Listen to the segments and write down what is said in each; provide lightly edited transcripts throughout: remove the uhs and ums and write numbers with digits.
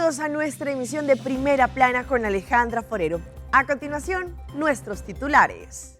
Bienvenidos a nuestra emisión de Primera Plana con Alejandra Forero. A continuación, nuestros titulares.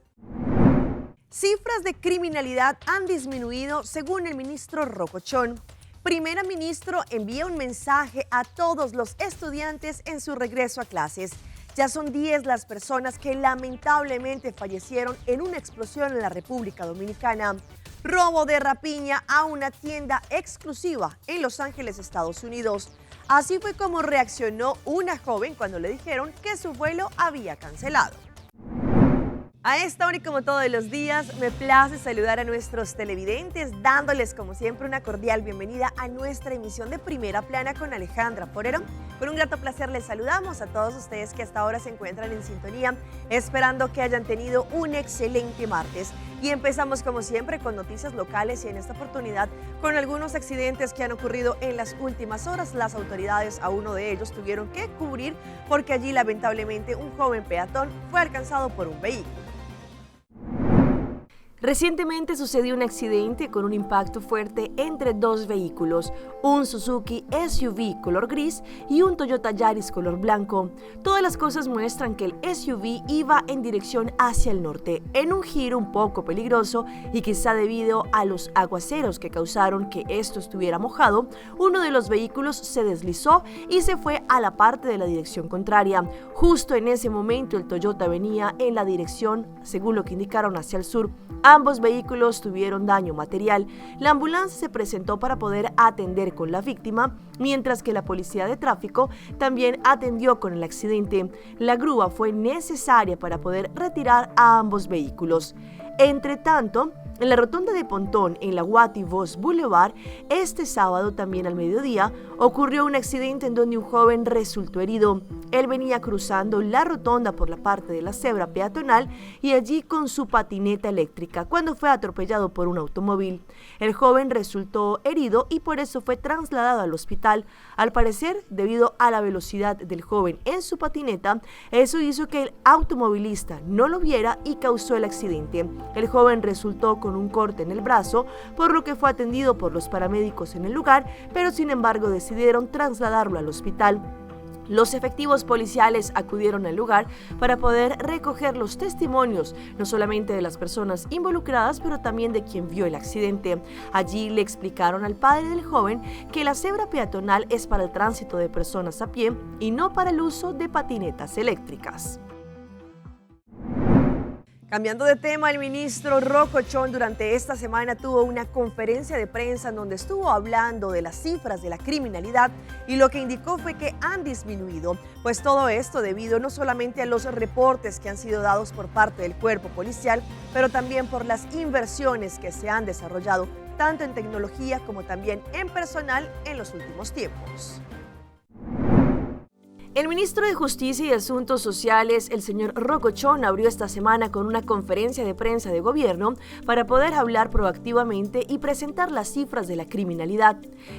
Cifras de criminalidad han disminuido según el ministro Rocochón. Primer ministro envía un mensaje a todos los estudiantes en su regreso a clases. Ya son 10 las personas que lamentablemente fallecieron en una explosión en la República Dominicana. Robo de rapiña a una tienda exclusiva en Los Ángeles, Estados Unidos. Así fue como reaccionó una joven cuando le dijeron que su vuelo había cancelado. A esta hora y como todos los días, me place saludar a nuestros televidentes, dándoles como siempre una cordial bienvenida a nuestra emisión de Primera Plana con Alejandra Forero. Con un grato placer les saludamos a todos ustedes que hasta ahora se encuentran en sintonía, esperando que hayan tenido un excelente martes. Y empezamos como siempre con noticias locales y en esta oportunidad con algunos accidentes que han ocurrido en las últimas horas. Las autoridades a uno de ellos tuvieron que cubrir porque allí lamentablemente un joven peatón fue alcanzado por un vehículo. Recientemente sucedió un accidente con un impacto fuerte entre dos vehículos, un Suzuki SUV color gris y un Toyota Yaris color blanco. Todas las cosas muestran que el SUV iba en dirección hacia el norte, en un giro un poco peligroso y quizá debido a los aguaceros que causaron que esto estuviera mojado, uno de los vehículos se deslizó y se fue a la parte de la dirección contraria. Justo en ese momento el Toyota venía en la dirección, según lo que indicaron, hacia el sur. Ambos vehículos tuvieron daño material. La ambulancia se presentó para poder atender con la víctima, mientras que la policía de tráfico también atendió con el accidente. La grúa fue necesaria para poder retirar a ambos vehículos. Entre tanto, en la rotonda de Pontón, en la Guati Voss Boulevard, este sábado también al mediodía, ocurrió un accidente en donde un joven resultó herido. Él venía cruzando la rotonda por la parte de la cebra peatonal y allí con su patineta eléctrica cuando fue atropellado por un automóvil. El joven resultó herido y por eso fue trasladado al hospital. Al parecer, debido a la velocidad del joven en su patineta, eso hizo que el automovilista no lo viera y causó el accidente. El joven resultó con un corte en el brazo, por lo que fue atendido por los paramédicos en el lugar, pero sin embargo decidieron trasladarlo al hospital. Los efectivos policiales acudieron al lugar para poder recoger los testimonios, no solamente de las personas involucradas, pero también de quien vio el accidente. Allí le explicaron al padre del joven que la cebra peatonal es para el tránsito de personas a pie y no para el uso de patinetas eléctricas. Cambiando de tema, el ministro Rocochón durante esta semana tuvo una conferencia de prensa en donde estuvo hablando de las cifras de la criminalidad y lo que indicó fue que han disminuido. Pues todo esto debido no solamente a los reportes que han sido dados por parte del cuerpo policial, pero también por las inversiones que se han desarrollado tanto en tecnología como también en personal en los últimos tiempos. El ministro de Justicia y Asuntos Sociales, el señor Rocochón, abrió esta semana con una conferencia de prensa de gobierno para poder hablar proactivamente y presentar las cifras de la criminalidad.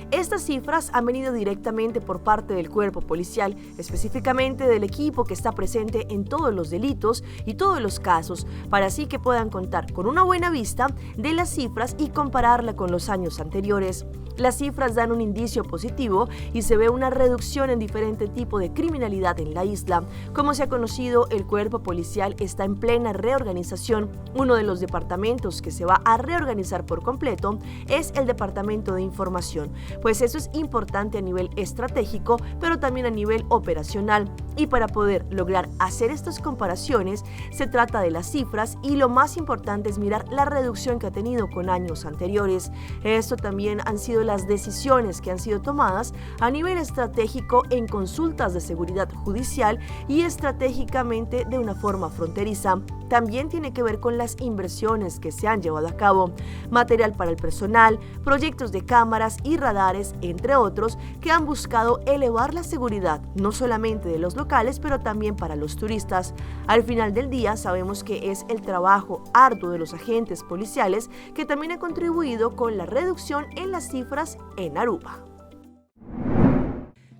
Estas cifras han venido directamente por parte del cuerpo policial, específicamente del equipo que está presente en todos los delitos y todos los casos, para así que puedan contar con una buena vista de las cifras y compararla con los años anteriores. Las cifras dan un indicio positivo y se ve una reducción en diferente tipo de criminalidad en la isla. Como se ha conocido, el cuerpo policial está en plena reorganización. Uno de los departamentos que se va a reorganizar por completo es el Departamento de Información, pues eso es importante a nivel estratégico, pero también a nivel operacional. Y para poder lograr hacer estas comparaciones, se trata de las cifras y lo más importante es mirar la reducción que ha tenido con años anteriores. Esto también han sido las decisiones que han sido tomadas a nivel estratégico en consultas de seguridad judicial y estratégicamente de una forma fronteriza. También tiene que ver con las inversiones que se han llevado a cabo, material para el personal, proyectos de cámaras y radares, entre otros, que han buscado elevar la seguridad, no solamente de los locales, pero también para los turistas. Al final del día, sabemos que es el trabajo arduo de los agentes policiales que también ha contribuido con la reducción en las cifras en Aruba.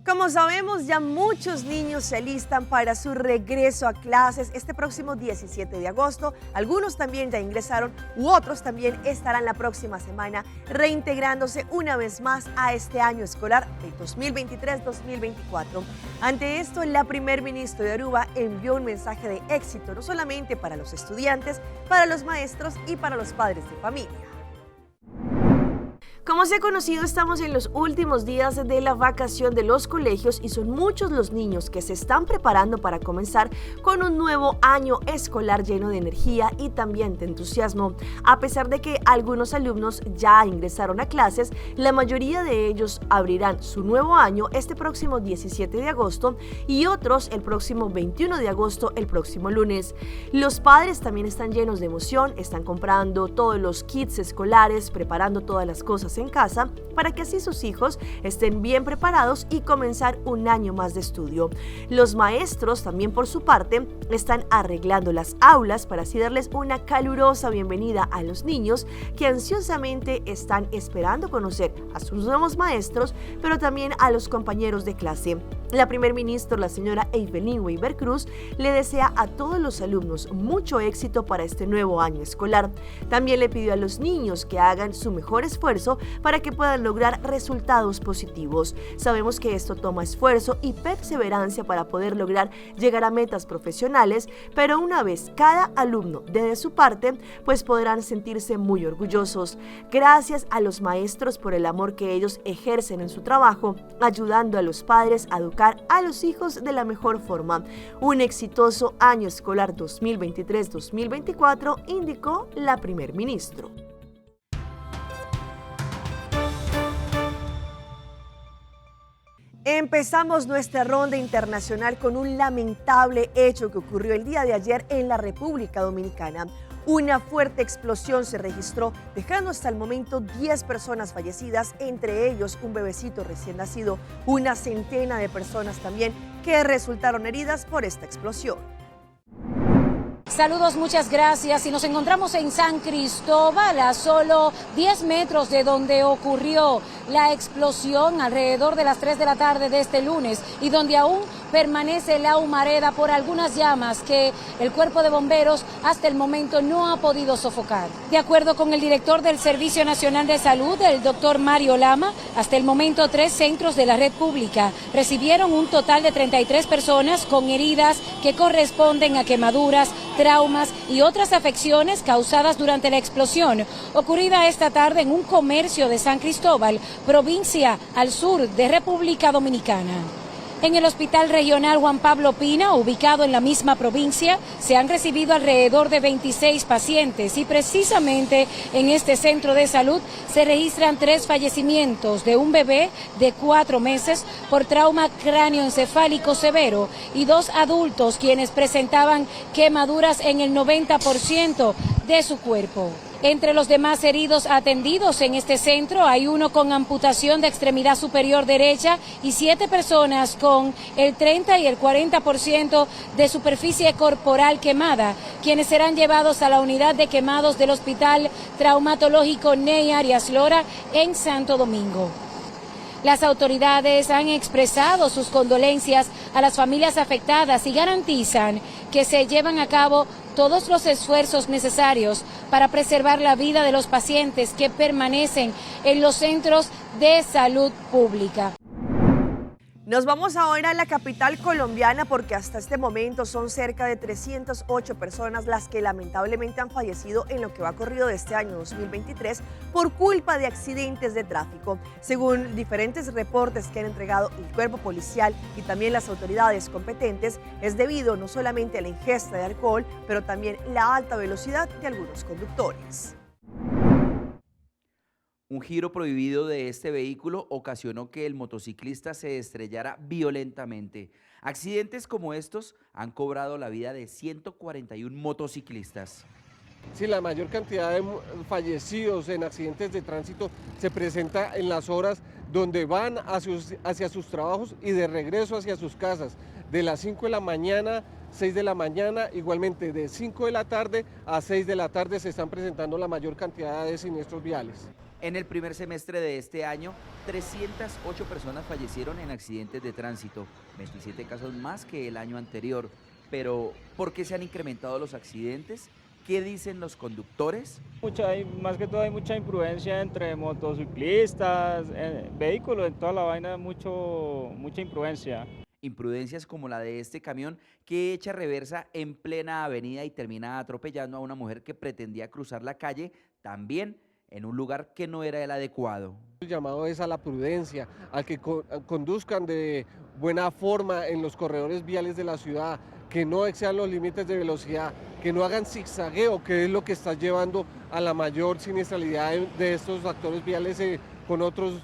Como sabemos, ya muchos niños se alistan para su regreso a clases este próximo 17 de agosto. Algunos también ya ingresaron u otros también estarán la próxima semana reintegrándose una vez más a este año escolar de 2023-2024. Ante esto, la primer ministra de Aruba envió un mensaje de éxito no solamente para los estudiantes, para los maestros y para los padres de familia. Como se ha conocido, estamos en los últimos días de la vacación de los colegios y son muchos los niños que se están preparando para comenzar con un nuevo año escolar lleno de energía y también de entusiasmo. A pesar de que algunos alumnos ya ingresaron a clases, la mayoría de ellos abrirán su nuevo año este próximo 17 de agosto y otros el próximo 21 de agosto, el próximo lunes. Los padres también están llenos de emoción, están comprando todos los kits escolares, preparando todas las cosas en casa para que así sus hijos estén bien preparados y comenzar un año más de estudio. Los maestros también por su parte están arreglando las aulas para así darles una calurosa bienvenida a los niños que ansiosamente están esperando conocer a sus nuevos maestros, pero también a los compañeros de clase. La primer ministra, la señora Evelyn Weber Cruz, le desea a todos los alumnos mucho éxito para este nuevo año escolar. También le pidió a los niños que hagan su mejor esfuerzo para que puedan lograr resultados positivos. Sabemos que esto toma esfuerzo y perseverancia para poder lograr llegar a metas profesionales, pero una vez cada alumno dé de su parte, pues podrán sentirse muy orgullosos. Gracias a los maestros por el amor que ellos ejercen en su trabajo, ayudando a los padres a educar a los hijos de la mejor forma. Un exitoso año escolar 2023-2024, indicó la primer ministro. Empezamos nuestra ronda internacional con un lamentable hecho que ocurrió el día de ayer en la República Dominicana. Una fuerte explosión se registró, dejando hasta el momento 10 personas fallecidas, entre ellos un bebecito recién nacido, una centena de personas también que resultaron heridas por esta explosión. Saludos, muchas gracias. Y nos encontramos en San Cristóbal, a solo 10 metros de donde ocurrió la explosión alrededor de las 3 de la tarde de este lunes y donde aún permanece la humareda por algunas llamas que el cuerpo de bomberos hasta el momento no ha podido sofocar. De acuerdo con el director del Servicio Nacional de Salud, el doctor Mario Lama, hasta el momento 3 centros de la red pública recibieron un total de 33 personas con heridas que corresponden a quemaduras, traumas y otras afecciones causadas durante la explosión ocurrida esta tarde en un comercio de San Cristóbal, provincia al sur de República Dominicana. En el Hospital Regional Juan Pablo Pina, ubicado en la misma provincia, se han recibido alrededor de 26 pacientes y precisamente en este centro de salud se registran 3 fallecimientos de un bebé de 4 meses por trauma cráneoencefálico severo y 2 adultos quienes presentaban quemaduras en el 90% de su cuerpo. Entre los demás heridos atendidos en este centro hay uno con amputación de extremidad superior derecha y 7 personas con el 30 y el 40% de superficie corporal quemada, quienes serán llevados a la unidad de quemados del Hospital Traumatológico Ney Arias Lora en Santo Domingo. Las autoridades han expresado sus condolencias a las familias afectadas y garantizan que se llevan a cabo todos los esfuerzos necesarios para preservar la vida de los pacientes que permanecen en los centros de salud pública. Nos vamos ahora a la capital colombiana porque hasta este momento son cerca de 308 personas las que lamentablemente han fallecido en lo que va corrido de este año 2023 por culpa de accidentes de tráfico. Según diferentes reportes que han entregado el cuerpo policial y también las autoridades competentes, es debido no solamente a la ingesta de alcohol, pero también la alta velocidad de algunos conductores. Un giro prohibido de este vehículo ocasionó que el motociclista se estrellara violentamente. Accidentes como estos han cobrado la vida de 141 motociclistas. Sí, la mayor cantidad de fallecidos en accidentes de tránsito se presenta en las horas donde van hacia sus trabajos y de regreso hacia sus casas, de las 5 de la mañana 6 de la mañana, igualmente de 5 de la tarde a 6 de la tarde se están presentando la mayor cantidad de siniestros viales. En el primer semestre de este año, 308 personas fallecieron en accidentes de tránsito, 27 casos más que el año anterior. Pero, ¿por qué se han incrementado los accidentes? ¿Qué dicen los conductores? Más que todo hay mucha imprudencia entre motociclistas, vehículos, en toda la vaina, mucha imprudencia. Imprudencias como la de este camión que echa reversa en plena avenida y termina atropellando a una mujer que pretendía cruzar la calle, también en un lugar que no era el adecuado. El llamado es a la prudencia, a que conduzcan de buena forma en los corredores viales de la ciudad, que no excedan los límites de velocidad, que no hagan zigzagueo, que es lo que está llevando a la mayor siniestralidad de estos actores viales con otros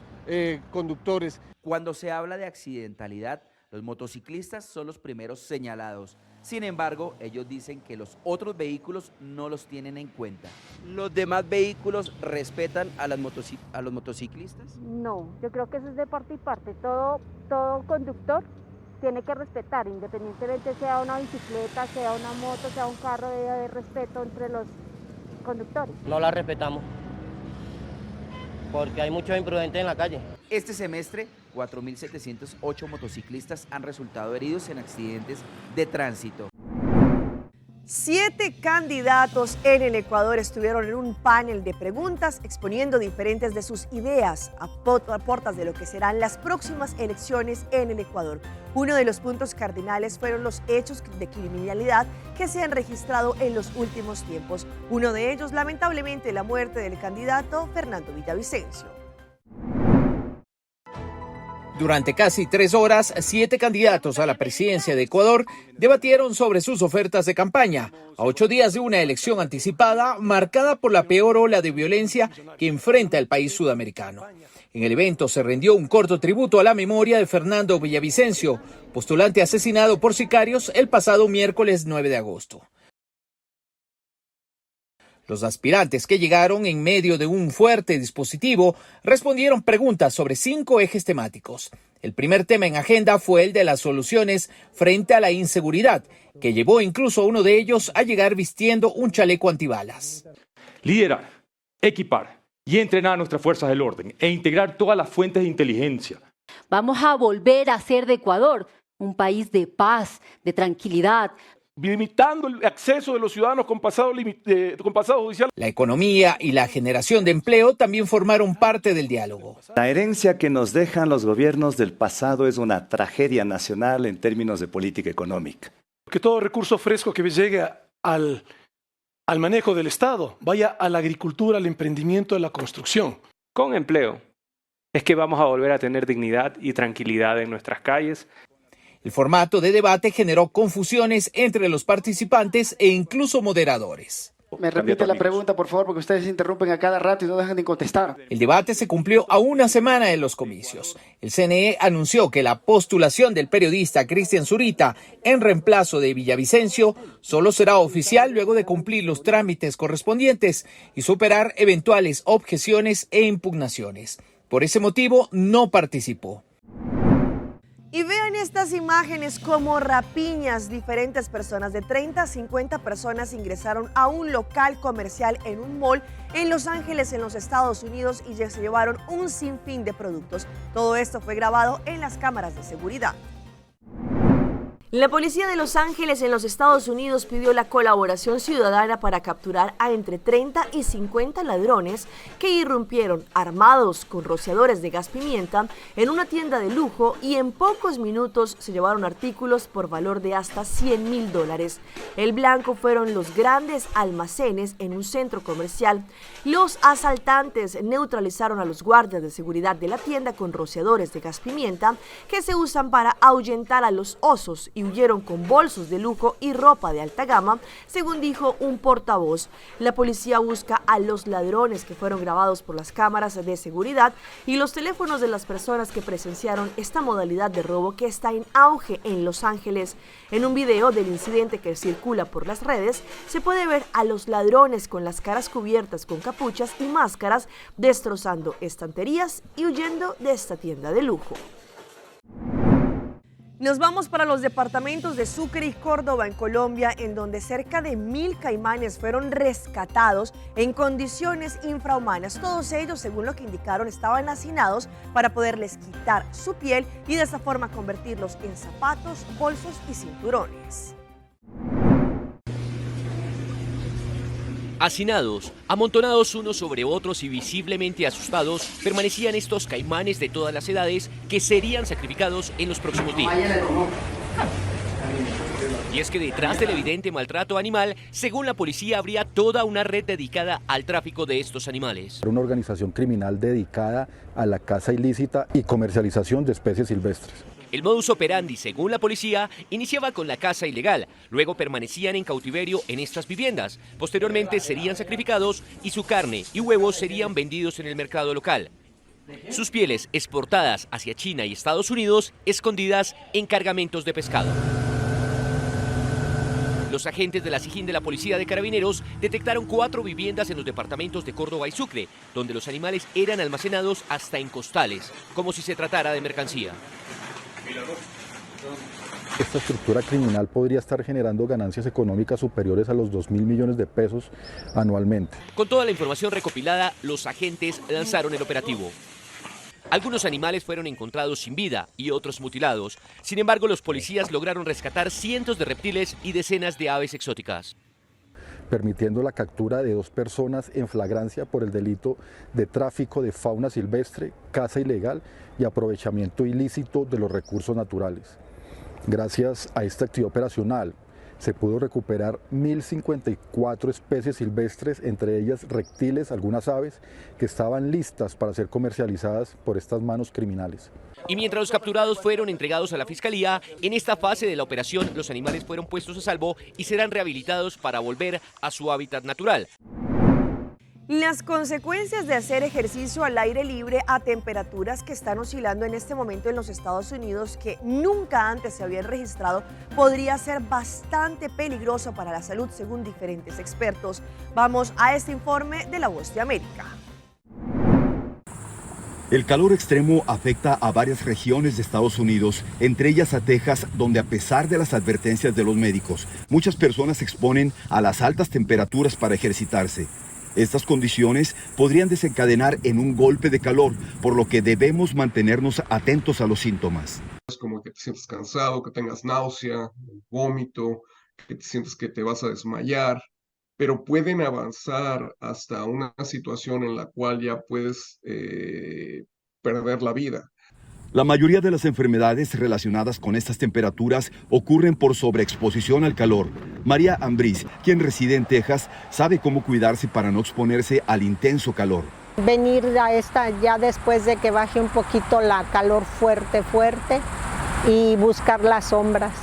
conductores. Cuando se habla de accidentalidad, los motociclistas son los primeros señalados. Sin embargo, ellos dicen que los otros vehículos no los tienen en cuenta. ¿Los demás vehículos respetan a los motociclistas? No, yo creo que eso es de parte y parte. Todo conductor tiene que respetar, independientemente sea una bicicleta, sea una moto, sea un carro, debe haber respeto entre los conductores. No la respetamos, porque hay muchos imprudentes en la calle. Este semestre, 4.708 motociclistas han resultado heridos en accidentes de tránsito. 7 candidatos en el Ecuador estuvieron en un panel de preguntas exponiendo diferentes de sus ideas a puertas de lo que serán las próximas elecciones en el Ecuador. Uno de los puntos cardinales fueron los hechos de criminalidad que se han registrado en los últimos tiempos. Uno de ellos, lamentablemente, la muerte del candidato Fernando Villavicencio. Durante casi 3 horas, 7 candidatos a la presidencia de Ecuador debatieron sobre sus ofertas de campaña, a 8 días de una elección anticipada marcada por la peor ola de violencia que enfrenta el país sudamericano. En el evento se rindió un corto tributo a la memoria de Fernando Villavicencio, postulante asesinado por sicarios el pasado miércoles 9 de agosto. Los aspirantes que llegaron en medio de un fuerte dispositivo respondieron preguntas sobre 5 ejes temáticos. El primer tema en agenda fue el de las soluciones frente a la inseguridad, que llevó incluso a uno de ellos a llegar vistiendo un chaleco antibalas. Liderar, equipar y entrenar a nuestras fuerzas del orden e integrar todas las fuentes de inteligencia. Vamos a volver a hacer de Ecuador un país de paz, de tranquilidad. Limitando el acceso de los ciudadanos con pasado judicial. La economía y la generación de empleo también formaron parte del diálogo. La herencia que nos dejan los gobiernos del pasado es una tragedia nacional en términos de política económica. Que todo recurso fresco que llegue al manejo del Estado vaya a la agricultura, al emprendimiento, a la construcción. Con empleo es que vamos a volver a tener dignidad y tranquilidad en nuestras calles. El formato de debate generó confusiones entre los participantes e incluso moderadores. Me repite la pregunta, por favor, porque ustedes se interrumpen a cada rato y no dejan de contestar. El debate se cumplió a una semana de los comicios. El CNE anunció que la postulación del periodista Cristian Zurita en reemplazo de Villavicencio solo será oficial luego de cumplir los trámites correspondientes y superar eventuales objeciones e impugnaciones. Por ese motivo, no participó. Y vean estas imágenes como rapiñas. Diferentes personas, de 30 a 50 personas, ingresaron a un local comercial en un mall en Los Ángeles, en los Estados Unidos, y se llevaron un sinfín de productos. Todo esto fue grabado en las cámaras de seguridad. La policía de Los Ángeles en los Estados Unidos pidió la colaboración ciudadana para capturar a entre 30 y 50 ladrones que irrumpieron armados con rociadores de gas pimienta en una tienda de lujo y en pocos minutos se llevaron artículos por valor de hasta $100,000. El blanco fueron los grandes almacenes en un centro comercial. Los asaltantes neutralizaron a los guardias de seguridad de la tienda con rociadores de gas pimienta que se usan para ahuyentar a los osos y huyeron con bolsos de lujo y ropa de alta gama, según dijo un portavoz. La policía busca a los ladrones que fueron grabados por las cámaras de seguridad y los teléfonos de las personas que presenciaron esta modalidad de robo que está en auge en Los Ángeles. En un video del incidente que circula por las redes, se puede ver a los ladrones con las caras cubiertas con capuchas y máscaras, destrozando estanterías y huyendo de esta tienda de lujo. Nos vamos para los departamentos de Sucre y Córdoba en Colombia, en donde cerca de 1000 caimanes fueron rescatados en condiciones infrahumanas. Todos ellos, según lo que indicaron, estaban hacinados para poderles quitar su piel y de esa forma convertirlos en zapatos, bolsos y cinturones. Hacinados, amontonados unos sobre otros y visiblemente asustados, permanecían estos caimanes de todas las edades que serían sacrificados en los próximos días. Y es que detrás del evidente maltrato animal, según la policía, habría toda una red dedicada al tráfico de estos animales. Una organización criminal dedicada a la caza ilícita y comercialización de especies silvestres. El modus operandi, según la policía, iniciaba con la caza ilegal, luego permanecían en cautiverio en estas viviendas, posteriormente serían sacrificados y su carne y huevos serían vendidos en el mercado local. Sus pieles exportadas hacia China y Estados Unidos, escondidas en cargamentos de pescado. Los agentes de la SIJIN de la Policía de Carabineros detectaron 4 viviendas en los departamentos de Córdoba y Sucre, donde los animales eran almacenados hasta en costales, como si se tratara de mercancía. Esta estructura criminal podría estar generando ganancias económicas superiores a los 2.000 millones de pesos anualmente. Con toda la información recopilada, los agentes lanzaron el operativo. Algunos animales fueron encontrados sin vida y otros mutilados. Sin embargo, los policías lograron rescatar cientos de reptiles y decenas de aves exóticas, permitiendo la captura de 2 personas en flagrancia por el delito de tráfico de fauna silvestre, caza ilegal y aprovechamiento ilícito de los recursos naturales. Gracias a esta actividad operacional se pudo recuperar 1054 especies silvestres, entre ellas reptiles, algunas aves, que estaban listas para ser comercializadas por estas manos criminales. Y mientras los capturados fueron entregados a la Fiscalía, en esta fase de la operación los animales fueron puestos a salvo y serán rehabilitados para volver a su hábitat natural. Las consecuencias de hacer ejercicio al aire libre a temperaturas que están oscilando en este momento en los Estados Unidos, que nunca antes se habían registrado, podría ser bastante peligroso para la salud, según diferentes expertos. Vamos a este informe de La Voz de América. El calor extremo afecta a varias regiones de Estados Unidos, entre ellas a Texas, donde a pesar de las advertencias de los médicos, muchas personas se exponen a las altas temperaturas para ejercitarse. Estas condiciones podrían desencadenar en un golpe de calor, por lo que debemos mantenernos atentos a los síntomas. Es como que te sientes cansado, que tengas náusea, vómito, que te sientes que te vas a desmayar, pero pueden avanzar hasta una situación en la cual ya puedes perder la vida. La mayoría de las enfermedades relacionadas con estas temperaturas ocurren por sobreexposición al calor. María Ambriz, quien reside en Texas, sabe cómo cuidarse para no exponerse al intenso calor. Venir a esta ya después de que baje un poquito la calor fuerte y buscar las sombras.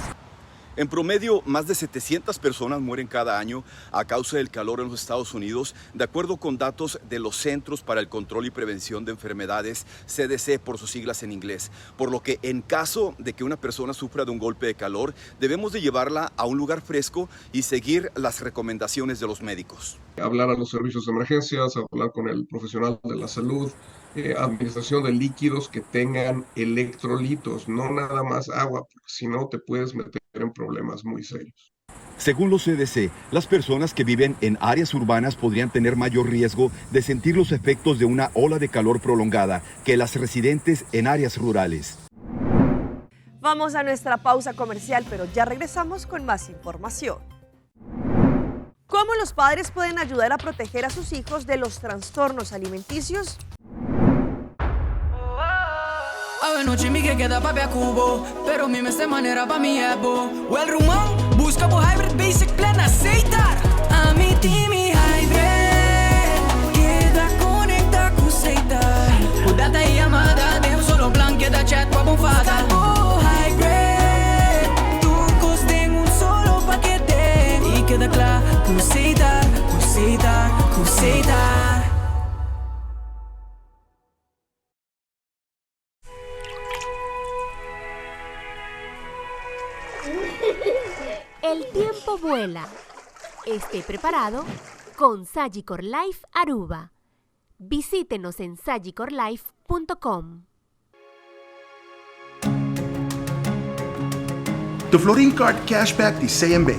En promedio, más de 700 personas mueren cada año a causa del calor en los Estados Unidos, de acuerdo con datos de los Centros para el Control y Prevención de Enfermedades, CDC por sus siglas en inglés. Por lo que en caso de que una persona sufra de un golpe de calor, debemos de llevarla a un lugar fresco y seguir las recomendaciones de los médicos. Hablar a los servicios de emergencias, hablar con el profesional de la salud, administración de líquidos que tengan electrolitos, no nada más agua, porque si no te puedes meter en problemas muy serios. Según los CDC, las personas que viven en áreas urbanas podrían tener mayor riesgo de sentir los efectos de una ola de calor prolongada que las residentes en áreas rurales. Vamos a nuestra pausa comercial, pero ya regresamos con más información. ¿Cómo los padres pueden ayudar a proteger a sus hijos de los trastornos alimenticios? Ave noite mi que queda papi a cubo, pero mi me se manera pa mi ebo. O el rumão busca por hybrid basic plan aceitar. A mi time hybrid queda conecta com aceitar. O data e amada, devo solo plan queda chat com a bonfada. O hybrid, tu costem solo paquete e queda claro, aceitar, aceitar, aceitar. El tiempo vuela. Esté preparado con Sagicor Life Aruba. Visítenos en sagicorlife.com. The Florin Card Cashback de CMB.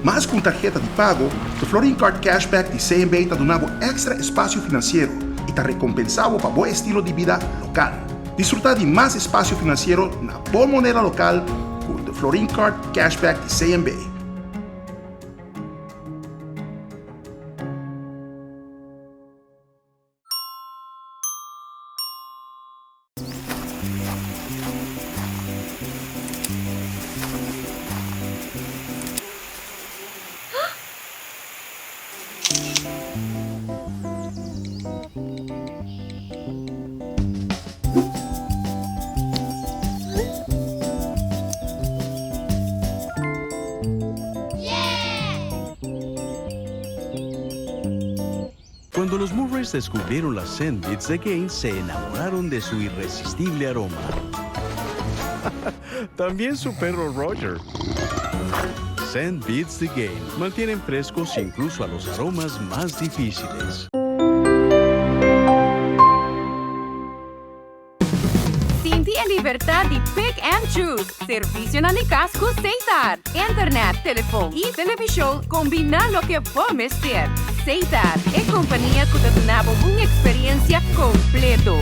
Mais com tarjeta de pago, the Florin Card Cashback de CMB está dando extra espaço financeiro e está recompensado para bom estilo de vida local. Disfrutar de mais espaço financeiro na boa moneda local com the Florin Card Cashback de CMB. Cuando los Murrays descubrieron las Sandbeats de Gain, se enamoraron de su irresistible aroma. También su perro Roger. Sandbeats de Gain mantienen frescos incluso a los aromas más difíciles. Sinti a libertad de pick and choose. Servicio na Nicasco Ceitar. Internet, telefone e televisão combina lo que vamos ter. Ceitar é companhia que te dá uma experiência completa.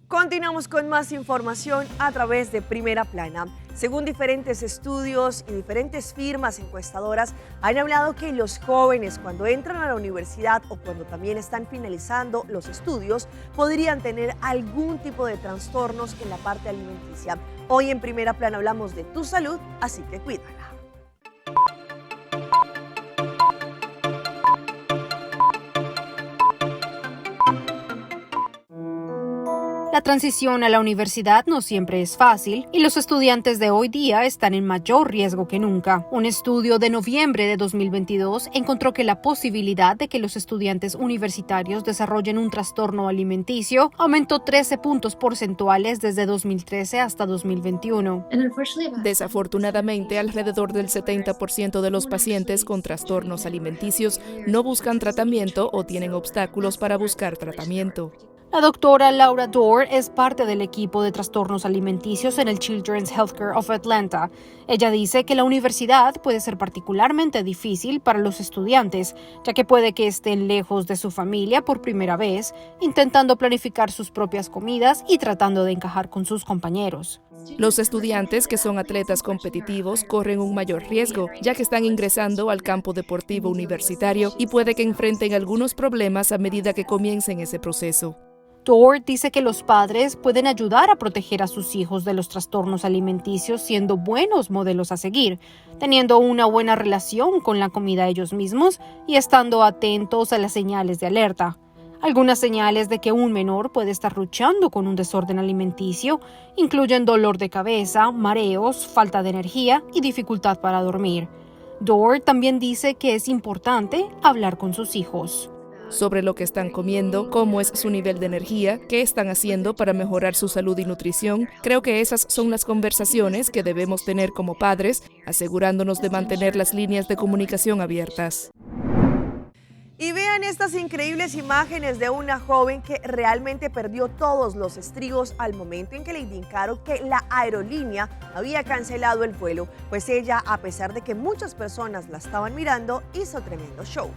Continuamos con más información a través de Primera Plana. Según diferentes estudios y diferentes firmas encuestadoras, han hablado que los jóvenes cuando entran a la universidad o cuando también están finalizando los estudios podrían tener algún tipo de trastornos en la parte alimenticia. Hoy en Primera Plana hablamos de tu salud, así que cuídala. La transición a la universidad no siempre es fácil y los estudiantes de hoy día están en mayor riesgo que nunca. Un estudio de noviembre de 2022 encontró que la posibilidad de que los estudiantes universitarios desarrollen un trastorno alimenticio aumentó 13 puntos porcentuales desde 2013 hasta 2021. Desafortunadamente, alrededor del 70% de los pacientes con trastornos alimenticios no buscan tratamiento o tienen obstáculos para buscar tratamiento. La doctora Laura Dorr es parte del equipo de trastornos alimenticios en el Children's Healthcare of Atlanta. Ella dice que la universidad puede ser particularmente difícil para los estudiantes, ya que puede que estén lejos de su familia por primera vez, intentando planificar sus propias comidas y tratando de encajar con sus compañeros. Los estudiantes que son atletas competitivos corren un mayor riesgo, ya que están ingresando al campo deportivo universitario y puede que enfrenten algunos problemas a medida que comiencen ese proceso. Dorr dice que los padres pueden ayudar a proteger a sus hijos de los trastornos alimenticios siendo buenos modelos a seguir, teniendo una buena relación con la comida ellos mismos y estando atentos a las señales de alerta. Algunas señales de que un menor puede estar luchando con un desorden alimenticio incluyen dolor de cabeza, mareos, falta de energía y dificultad para dormir. Dorr también dice que es importante hablar con sus hijos. Sobre lo que están comiendo, cómo es su nivel de energía, qué están haciendo para mejorar su salud y nutrición. Creo que esas son las conversaciones que debemos tener como padres, asegurándonos de mantener las líneas de comunicación abiertas. Y vean estas increíbles imágenes de una joven que realmente perdió todos los estribos al momento en que le indicaron que la aerolínea había cancelado el vuelo, pues ella, a pesar de que muchas personas la estaban mirando, hizo tremendo show.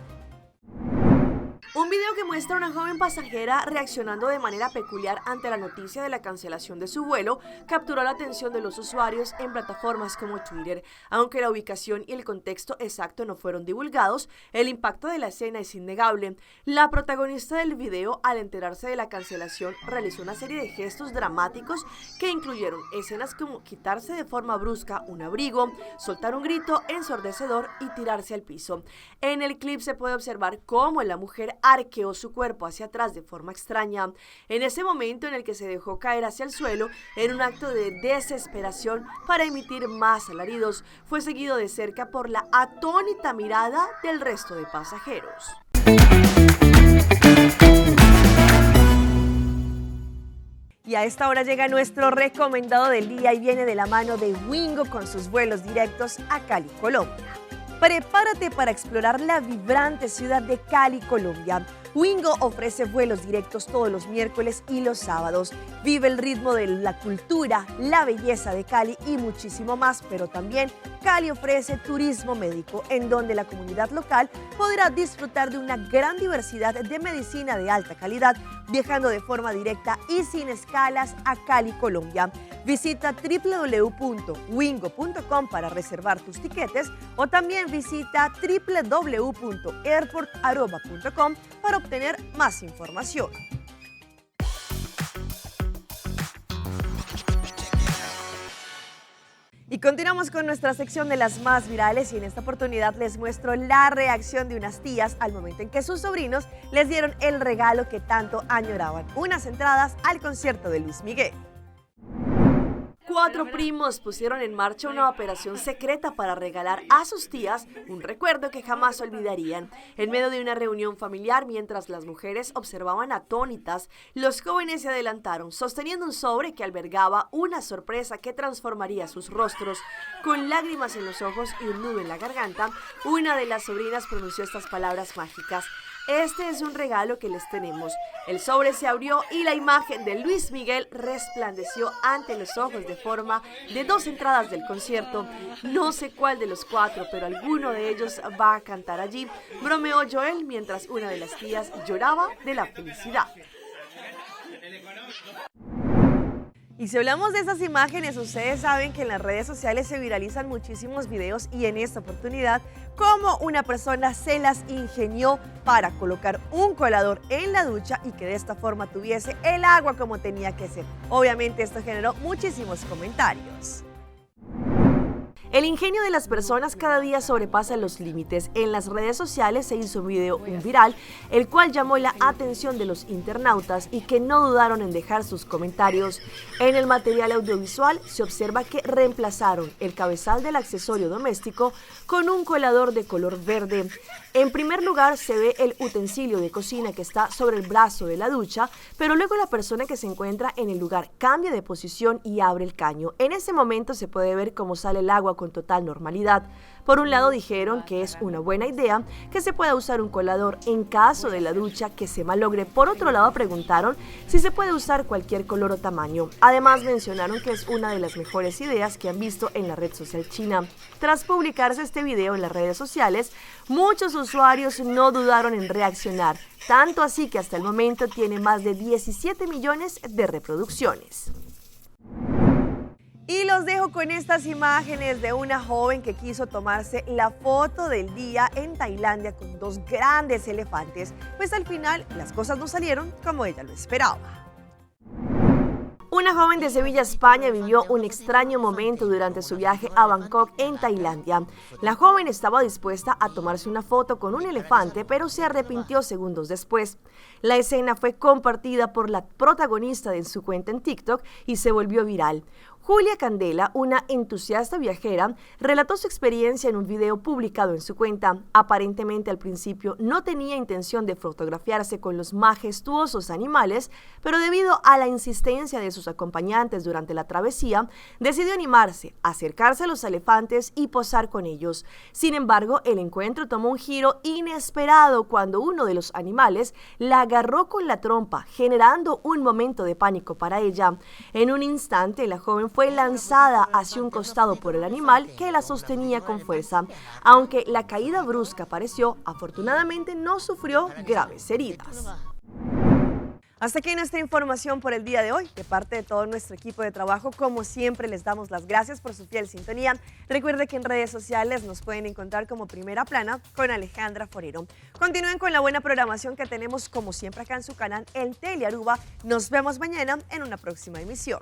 Un video que muestra a una joven pasajera reaccionando de manera peculiar ante la noticia de la cancelación de su vuelo capturó la atención de los usuarios en plataformas como Twitter. Aunque la ubicación y el contexto exacto no fueron divulgados, el impacto de la escena es innegable. La protagonista del video, al enterarse de la cancelación, realizó una serie de gestos dramáticos que incluyeron escenas como quitarse de forma brusca un abrigo, soltar un grito ensordecedor y tirarse al piso. En el clip se puede observar cómo la mujer arquea arqueó su cuerpo hacia atrás de forma extraña. En ese momento en el que se dejó caer hacia el suelo, en un acto de desesperación para emitir más alaridos, fue seguido de cerca por la atónita mirada del resto de pasajeros. Y a esta hora llega nuestro recomendado del día y viene de la mano de Wingo con sus vuelos directos a Cali, Colombia. Prepárate para explorar la vibrante ciudad de Cali, Colombia. Wingo ofrece vuelos directos todos los miércoles y los sábados. Vive el ritmo de la cultura, la belleza de Cali y muchísimo más, pero también Cali ofrece turismo médico, en donde la comunidad local podrá disfrutar de una gran diversidad de medicina de alta calidad, viajando de forma directa y sin escalas a Cali, Colombia. Visita www.wingo.com para reservar tus tiquetes o también visita www.airportaroba.com para obtener más información. Y continuamos con nuestra sección de las más virales y en esta oportunidad les muestro la reacción de unas tías al momento en que sus sobrinos les dieron el regalo que tanto añoraban, unas entradas al concierto de Luis Miguel. 4 primos pusieron en marcha una operación secreta para regalar a sus tías un recuerdo que jamás olvidarían. En medio de una reunión familiar, mientras las mujeres observaban atónitas, los jóvenes se adelantaron, sosteniendo un sobre que albergaba una sorpresa que transformaría sus rostros. Con lágrimas en los ojos y un nudo en la garganta, una de las sobrinas pronunció estas palabras mágicas: "Este es un regalo que les tenemos". El sobre se abrió y la imagen de Luis Miguel resplandeció ante los ojos de forma de 2 entradas del concierto. No sé cuál de los 4, pero alguno de ellos va a cantar allí, bromeó Joel mientras una de las tías lloraba de la felicidad. Y si hablamos de esas imágenes, ustedes saben que en las redes sociales se viralizan muchísimos videos y en esta oportunidad, cómo una persona se las ingenió para colocar un colador en la ducha y que de esta forma tuviese el agua como tenía que ser. Obviamente esto generó muchísimos comentarios. El ingenio de las personas cada día sobrepasa los límites. En las redes sociales se hizo un video viral, el cual llamó la atención de los internautas y que no dudaron en dejar sus comentarios. En el material audiovisual se observa que reemplazaron el cabezal del accesorio doméstico con un colador de color verde. En primer lugar se ve el utensilio de cocina que está sobre el brazo de la ducha, pero luego la persona que se encuentra en el lugar cambia de posición y abre el caño. En ese momento se puede ver cómo sale el agua con total normalidad. Por un lado dijeron que es una buena idea que se pueda usar un colador en caso de la ducha que se malogre. Por otro lado preguntaron si se puede usar cualquier color o tamaño. Además mencionaron que es una de las mejores ideas que han visto en la red social china. Tras publicarse este video en las redes sociales, muchos usuarios no dudaron en reaccionar, tanto así que hasta el momento tiene más de 17 millones de reproducciones. Y los dejo con estas imágenes de una joven que quiso tomarse la foto del día en Tailandia con 2 grandes elefantes, pues al final las cosas no salieron como ella lo esperaba. Una joven de Sevilla, España, vivió un extraño momento durante su viaje a Bangkok, en Tailandia. La joven estaba dispuesta a tomarse una foto con un elefante, pero se arrepintió segundos después. La escena fue compartida por la protagonista en su cuenta en TikTok y se volvió viral. Julia Candela, una entusiasta viajera, relató su experiencia en un video publicado en su cuenta. Aparentemente al principio no tenía intención de fotografiarse con los majestuosos animales, pero debido a la insistencia de sus acompañantes durante la travesía, decidió animarse, acercarse a los elefantes y posar con ellos. Sin embargo, el encuentro tomó un giro inesperado cuando uno de los animales la agarró con la trompa, generando un momento de pánico para ella. En un instante, la joven fue lanzada hacia un costado por el animal que la sostenía con fuerza. Aunque la caída brusca apareció, afortunadamente no sufrió graves heridas. Hasta aquí nuestra información por el día de hoy. De parte de todo nuestro equipo de trabajo, como siempre, les damos las gracias por su fiel sintonía. Recuerde que en redes sociales nos pueden encontrar como Primera Plana con Alejandra Forero. Continúen con la buena programación que tenemos como siempre acá en su canal El Telearuba. Nos vemos mañana en una próxima emisión.